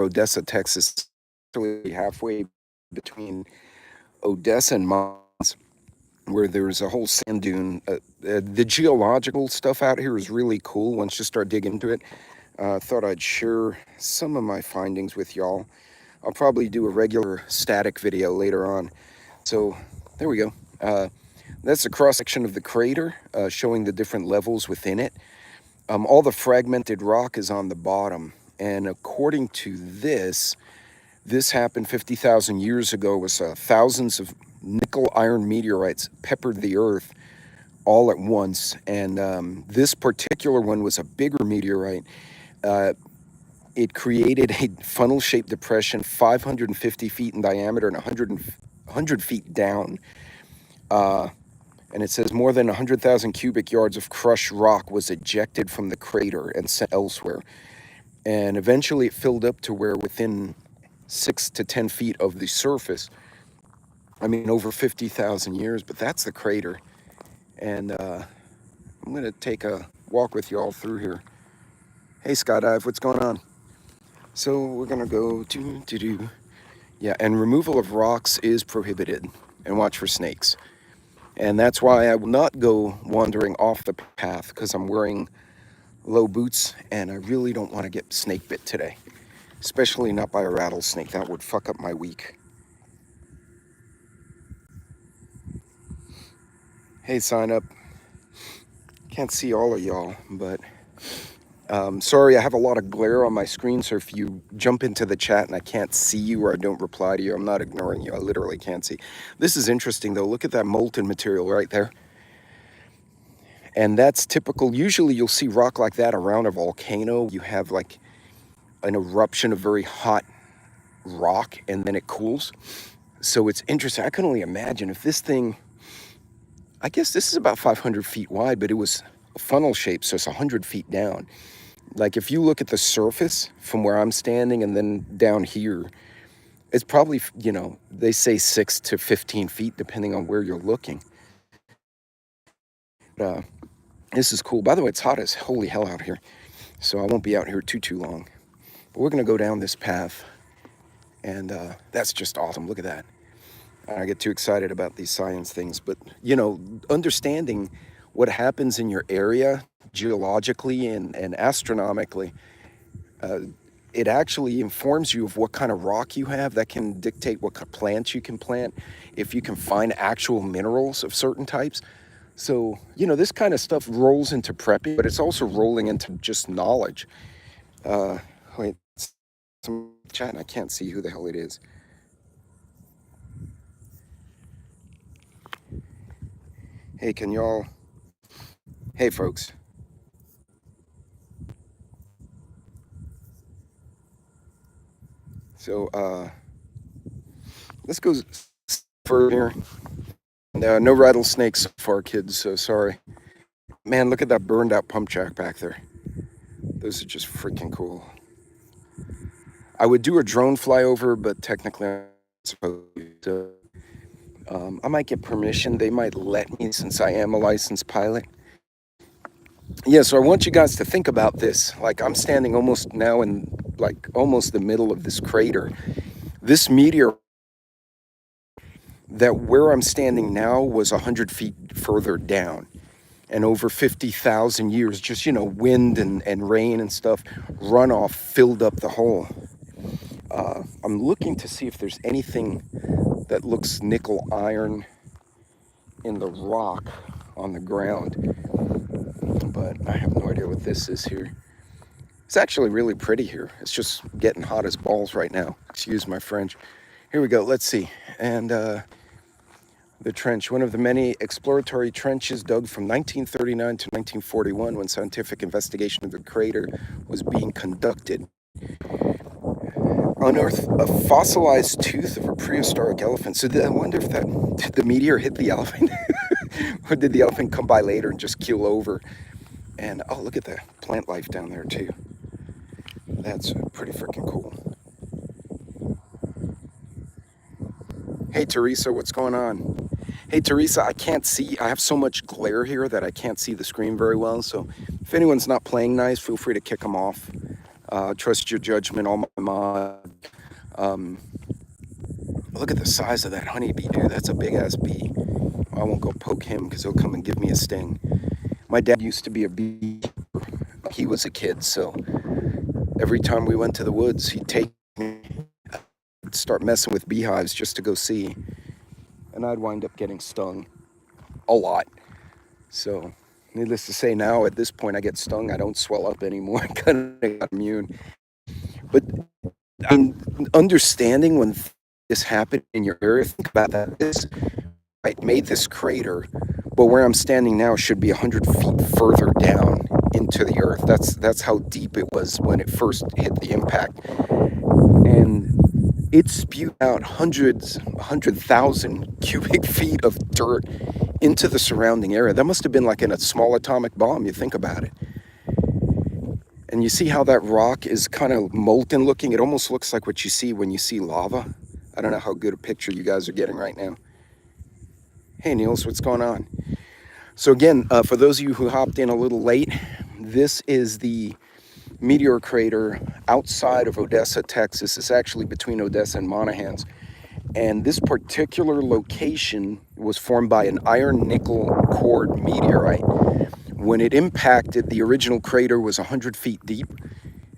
Odessa, Texas, halfway between Odessa and Mons, where there's a whole sand dune. The geological stuff out here is really cool once you start digging into it. Thought I'd share some of my findings with y'all. I'll probably do a regular static video later on. So there we go. That's a cross-section of the crater, showing the different levels within it. All the fragmented rock is on the bottom. And according to this happened 50,000 years ago. It was thousands of nickel iron meteorites peppered the earth all at once. And this particular one was a bigger meteorite. It created a funnel-shaped depression 550 feet in diameter and 100 feet down. And it says more than 100,000 cubic yards of crushed rock was ejected from the crater and sent elsewhere. And eventually it filled up to where within 6 to 10 feet of the surface, I mean, over 50,000 years, but that's the crater. And I'm going to take a walk with you all through here. Hey, Skydive, what's going on? So we're going to go yeah, and removal of rocks is prohibited. And watch for snakes. And that's why I will not go wandering off the path, because I'm wearing low boots and I really don't want to get snake bit today. Especially not by a rattlesnake. That would fuck up my week. Hey, sign up. Can't see all of y'all, but sorry, I have a lot of glare on my screen, so if you jump into the chat and I can't see you or I don't reply to you, I'm not ignoring you. I literally can't see. This is interesting, though. Look at that molten material right there. And that's typical. Usually you'll see rock like that around a volcano. You have like an eruption of very hot rock and then it cools. So it's interesting. I can only imagine if this thing, I guess this is about 500 feet wide, but it was a funnel shape, so it's 100 feet down. Like if you look at the surface from where I'm standing and then down here, it's probably, you know, they say 6 to 15 feet depending on where you're looking. This is cool. By the way, it's hot as holy hell out here, so I won't be out here too long. But we're going to go down this path, and that's just awesome. Look at that. I get too excited about these science things, but, you know, understanding what happens in your area geologically and astronomically, it actually informs you of what kind of rock you have. That can dictate what kind of plants you can plant, if you can find actual minerals of certain types. So, you know, this kind of stuff rolls into prepping, but it's also rolling into just knowledge. Wait, some chat and I can't see who the hell it is. Hey, can y'all... Hey, folks. So, let's go further here. No rattlesnakes so far, kids, so sorry. Man, look at that burned out pump jack back there. Those are just freaking cool. I would do a drone flyover, but technically I'm supposed to. I might get permission. They might let me since I am a licensed pilot. Yeah, so I want you guys to think about this. Like, I'm standing almost now in, like, almost the middle of this crater. This meteor, that where I'm standing now was 100 feet further down. And over 50,000 years, just, you know, wind and rain and stuff, runoff filled up the hole. I'm looking to see if there's anything that looks nickel iron in the rock on the ground. But I have no idea what this is here. It's actually really pretty here. It's just getting hot as balls right now. Excuse my French. Here we go. Let's see. And the trench, one of the many exploratory trenches dug from 1939 to 1941 when scientific investigation of the crater was being conducted. Unearthed a fossilized tooth of a prehistoric elephant. So I wonder if did the meteor hit the elephant? Or did the elephant come by later and just keel over? And, oh, look at the plant life down there, too. That's pretty freaking cool. Hey, Teresa, what's going on? Hey, Teresa, I can't see. I have so much glare here that I can't see the screen very well. So if anyone's not playing nice, feel free to kick them off. Trust your judgment on my mod. Look at the size of that honeybee, dude. That's a big ass bee. I won't go poke him because he'll come and give me a sting. My dad used to be a bee. He was a kid, so every time we went to the woods, he'd take me, start messing with beehives just to go see, and I'd wind up getting stung a lot. So, needless to say, now at this point, I get stung. I don't swell up anymore. I kind of got immune. But understanding when this happened in your area, think about that. This made this crater, but where I'm standing now should be 100 feet further down into the earth. That's how deep it was when it first hit the impact, and it spewed out 100,000 cubic feet of dirt into the surrounding area. That must have been like in a small atomic bomb. You think about it. And you see how that rock is kind of molten looking? It almost looks like what you see when you see lava. I don't know how good a picture you guys are getting right now. Hey, Niels, what's going on? So again, for those of you who hopped in a little late, this is the Meteor crater outside of Odessa, Texas. It's actually between Odessa and Monahans. And this particular location was formed by an iron-nickel cored meteorite. When it impacted, the original crater was 100 feet deep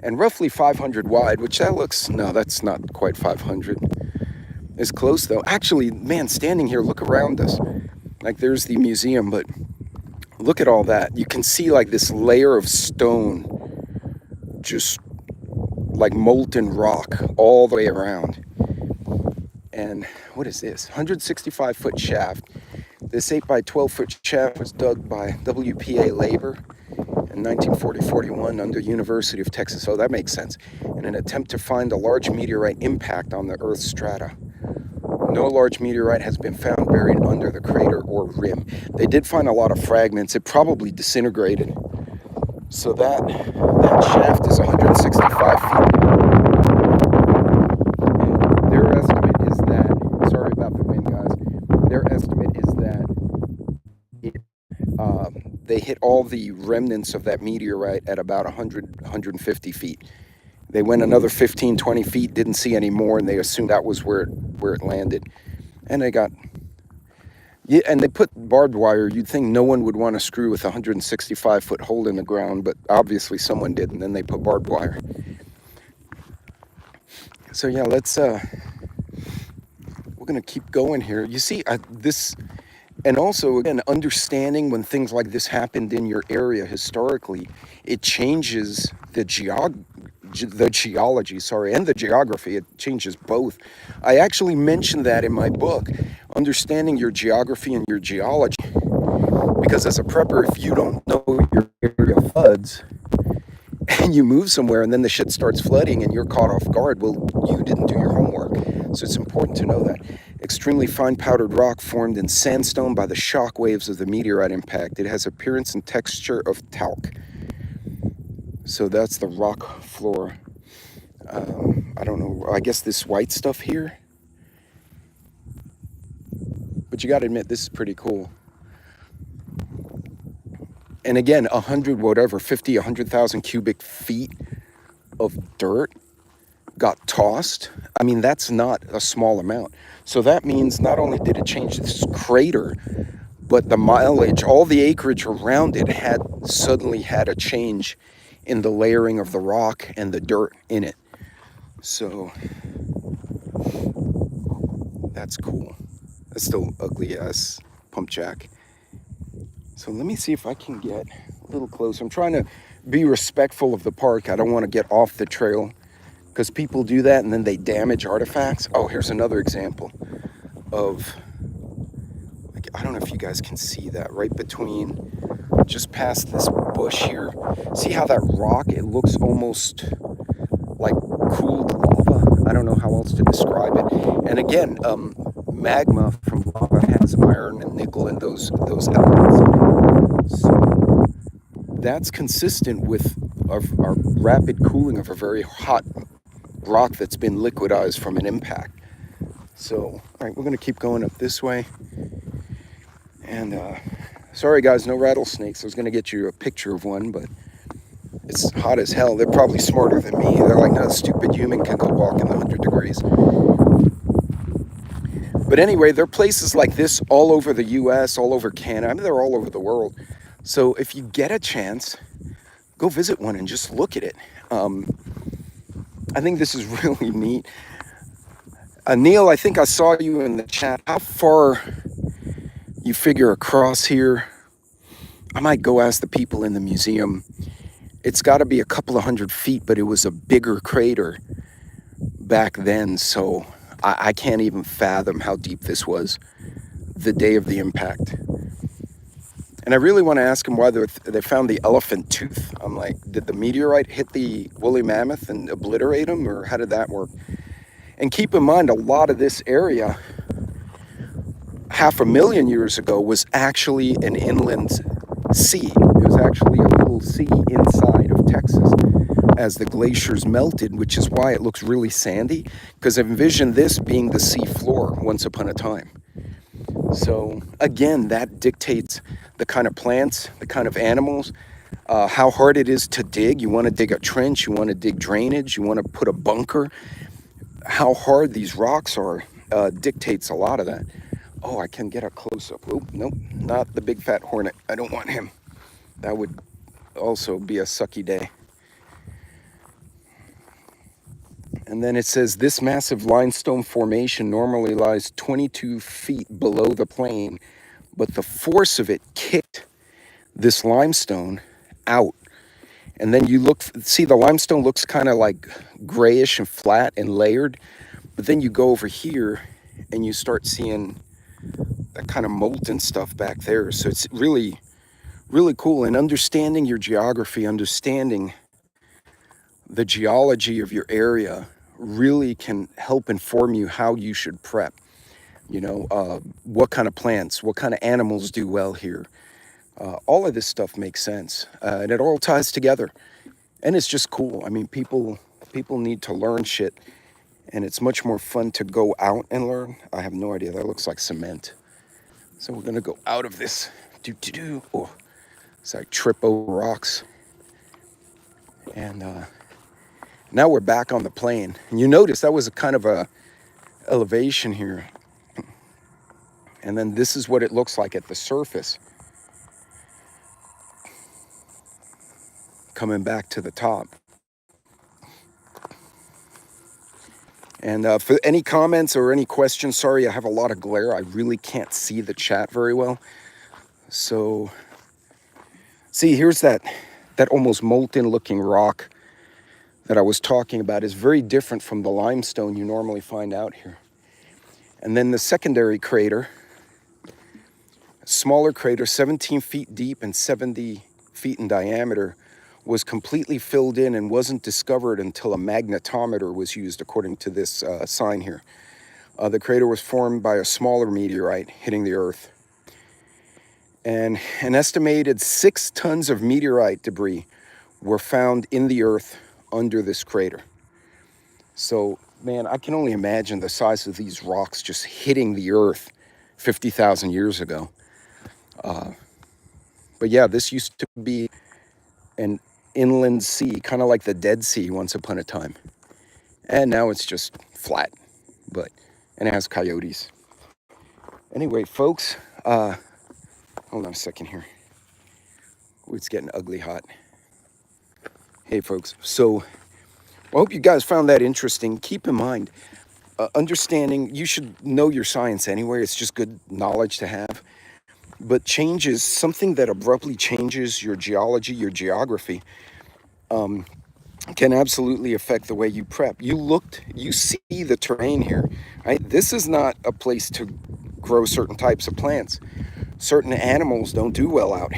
and roughly 500 wide, which that looks, no, that's not quite 500. It's close though. Actually, man, standing here, look around us. Like there's the museum, but look at all that. You can see like this layer of stone, just like molten rock all the way around. And what is this? 165-foot shaft. This 8 by 12-foot shaft was dug by WPA Labor in 1940-41 under University of Texas. Oh, that makes sense. In an attempt to find a large meteorite impact on the Earth's strata. No large meteorite has been found buried under the crater or rim. They did find a lot of fragments. It probably disintegrated. So that shaft is 165 feet. And their estimate is that, sorry about the wind, guys. Their estimate is that they hit all the remnants of that meteorite at about 150 feet. They went another 15, 20 feet, didn't see any more, and they assumed that was where it landed. And they got, yeah, and they put barbed wire. You'd think no one would want to screw with a 165-foot hole in the ground, but obviously someone did, and then they put barbed wire. So yeah, let's, we're going to keep going here. You see, this, and also, again, understanding when things like this happened in your area historically, it changes the geology, and the geography. It changes both. I actually mentioned that in my book, Understanding Your Geography and Your Geology. Because as a prepper, if you don't know your area floods, and you move somewhere and then the shit starts flooding and you're caught off guard, well, you didn't do your homework. So it's important to know that. Extremely fine powdered rock formed in sandstone by the shock waves of the meteorite impact. It has appearance and texture of talc. So that's the rock floor. I don't know, I guess this white stuff here. But you got to admit, this is pretty cool. And again, 100,000 cubic feet of dirt got tossed. I mean, that's not a small amount. So that means not only did it change this crater, but the mileage, all the acreage around it suddenly had a change in the layering of the rock and the dirt in it. So that's cool. That's still ugly ass pump jack. So let me see if I can get a little closer. I'm trying to be respectful of the park. I don't want to get off the trail because people do that and then they damage artifacts. Oh, here's another example of, like, I don't know if you guys can see that right between, just past this bush here. See how that rock, it looks almost like cooled lava. I don't know how else to describe it. And again, magma from lava has iron and nickel and those elements. So that's consistent with our rapid cooling of a very hot rock that's been liquidized from an impact. So, all right, we're going to keep going up this way. And sorry guys, no rattlesnakes. I was going to get you a picture of one, but It's hot as hell. They're probably smarter than me. They're like, no, stupid human can go walk in the 100 degrees. But anyway, there are places like this all over the US, all over Canada. I mean, they're all over the world. So if you get a chance, go visit one and just look at it. I think this is really neat. Neil, I think I saw you in the chat. How far you figure across here? I might go ask the people in the museum. It's got to be a couple of 100 feet, but it was a bigger crater back then, so I can't even fathom how deep this was the day of the impact. And I really want to ask them why they found the elephant tooth. I'm like, did the meteorite hit the woolly mammoth and obliterate them, or how did that work? And keep in mind, a lot of this area 500,000 years ago was actually an inland sea. It was actually a little sea inside of Texas as the glaciers melted, which is why it looks really sandy, because envision this being the sea floor once upon a time. So again, that dictates the kind of plants, the kind of animals, how hard it is to dig. You want to dig a trench, you want to dig drainage, you want to put a bunker. How hard these rocks are dictates a lot of that. Oh, I can get a close-up. Oh, nope, not the big fat hornet. I don't want him. That would also be a sucky day. And then it says, this massive limestone formation normally lies 22 feet below the plain, but the force of it kicked this limestone out. And then you look, see the limestone looks kind of like grayish and flat and layered, but then you go over here and you start seeing that kind of molten stuff back there. So it's really, really cool. And understanding your geography, understanding the geology of your area really can help inform you how you should prep. You know, what kind of plants, what kind of animals do well here. All of this stuff makes sense, and it all ties together. And it's just cool. I mean, people need to learn shit, and it's much more fun to go out and learn. I have no idea. That looks like cement. So we're gonna go out of this. Oh, it's like trip over rocks. And now we're back on the plane. And you notice that was a kind of a elevation here. And then this is what it looks like at the surface. Coming back to the top. And for any comments or any questions, sorry, I have a lot of glare. I really can't see the chat very well. So, see, here's that almost molten looking rock that I was talking about. Is very different from the limestone you normally find out here. And then the secondary crater, a smaller crater, 17 feet deep and 70 feet in diameter, was completely filled in and wasn't discovered until a magnetometer was used, according to this sign here. The crater was formed by a smaller meteorite hitting the Earth. And an estimated 6 tons of meteorite debris were found in the Earth under this crater. So, man, I can only imagine the size of these rocks just hitting the Earth 50,000 years ago. But yeah, this used to be an inland sea, kind of like the Dead Sea once upon a time. And now it's just flat, and it has coyotes. Anyway, folks, hold on a second here. Ooh, it's getting ugly hot. Hey, folks, so I hope you guys found that interesting. Keep in mind, understanding, you should know your science anyway. It's just good knowledge to have. But changes, something that abruptly changes your geology, your geography, can absolutely affect the way you prep. You see the terrain here, right? This is not a place to grow certain types of plants. Certain animals don't do well out